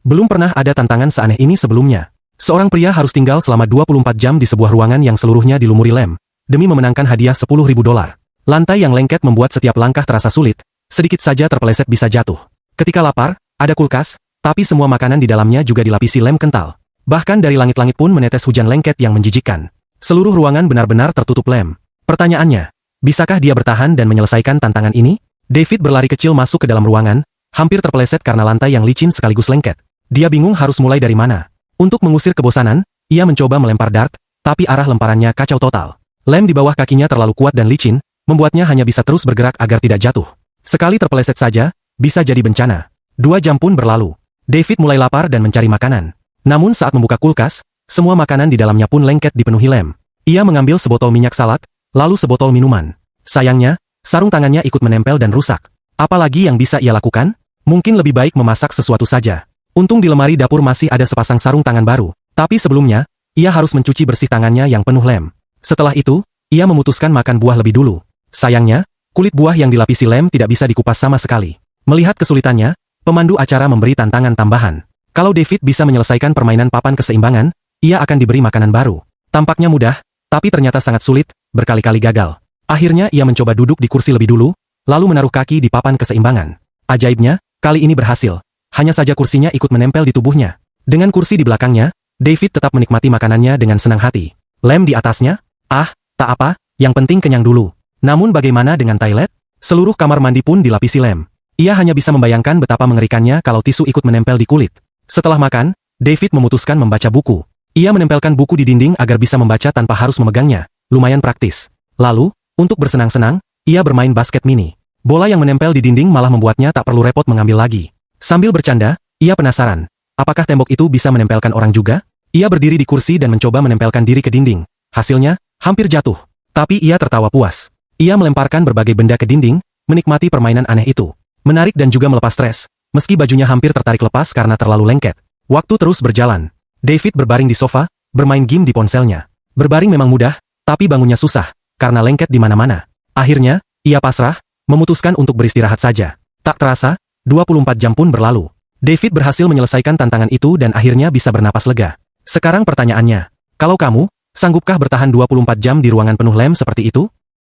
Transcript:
Belum pernah ada tantangan seaneh ini sebelumnya. Seorang pria harus tinggal selama 24 jam di sebuah ruangan yang seluruhnya dilumuri lem, demi memenangkan hadiah $10.000. Lantai yang lengket membuat setiap langkah terasa sulit, sedikit saja terpeleset bisa jatuh. Ketika lapar, ada kulkas, tapi semua makanan di dalamnya juga dilapisi lem kental. Bahkan dari langit-langit pun menetes hujan lengket yang menjijikkan. Seluruh ruangan benar-benar tertutup lem. Pertanyaannya, bisakah dia bertahan dan menyelesaikan tantangan ini? David berlari kecil masuk ke dalam ruangan, hampir terpeleset karena lantai yang licin sekaligus lengket. Dia bingung harus mulai dari mana. Untuk mengusir kebosanan, ia mencoba melempar dart, tapi arah lemparannya kacau total. Lem di bawah kakinya terlalu kuat dan licin, membuatnya hanya bisa terus bergerak agar tidak jatuh. Sekali terpeleset saja, bisa jadi bencana. 2 jam pun berlalu. David mulai lapar dan mencari makanan. Namun saat membuka kulkas, semua makanan di dalamnya pun lengket dipenuhi lem. Ia mengambil sebotol minyak salad, lalu sebotol minuman. Sayangnya, sarung tangannya ikut menempel dan rusak. Apalagi yang bisa ia lakukan? Mungkin lebih baik memasak sesuatu saja. Untung di lemari dapur masih ada sepasang sarung tangan baru. Tapi sebelumnya, ia harus mencuci bersih tangannya yang penuh lem. Setelah itu, ia memutuskan makan buah lebih dulu. Sayangnya, kulit buah yang dilapisi lem tidak bisa dikupas sama sekali. Melihat kesulitannya, pemandu acara memberi tantangan tambahan. Kalau David bisa menyelesaikan permainan papan keseimbangan, ia akan diberi makanan baru. Tampaknya mudah, tapi ternyata sangat sulit, berkali-kali gagal. Akhirnya ia mencoba duduk di kursi lebih dulu, lalu menaruh kaki di papan keseimbangan. Ajaibnya, kali ini berhasil. Hanya saja kursinya ikut menempel di tubuhnya. Dengan kursi di belakangnya, David tetap menikmati makanannya dengan senang hati. Lem di atasnya? Ah, tak apa, yang penting kenyang dulu. Namun bagaimana dengan toilet? Seluruh kamar mandi pun dilapisi lem. Ia hanya bisa membayangkan betapa mengerikannya kalau tisu ikut menempel di kulit. Setelah makan, David memutuskan membaca buku. Ia menempelkan buku di dinding agar bisa membaca tanpa harus memegangnya. Lumayan praktis. Lalu, untuk bersenang-senang, ia bermain basket mini. Bola yang menempel di dinding malah membuatnya tak perlu repot mengambil lagi. Sambil bercanda, ia penasaran. Apakah tembok itu bisa menempelkan orang juga? Ia berdiri di kursi dan mencoba menempelkan diri ke dinding. Hasilnya, hampir jatuh. Tapi ia tertawa puas. Ia melemparkan berbagai benda ke dinding, menikmati permainan aneh itu. Menarik dan juga melepas stres, meski bajunya hampir tertarik lepas karena terlalu lengket. Waktu terus berjalan. David berbaring di sofa, bermain game di ponselnya. Berbaring memang mudah, tapi bangunnya susah, karena lengket di mana-mana. Akhirnya, ia pasrah, memutuskan untuk beristirahat saja. Tak terasa, 24 jam pun berlalu. David berhasil menyelesaikan tantangan itu dan akhirnya bisa bernapas lega. Sekarang pertanyaannya, kalau kamu, sanggupkah bertahan 24 jam di ruangan penuh lem seperti itu?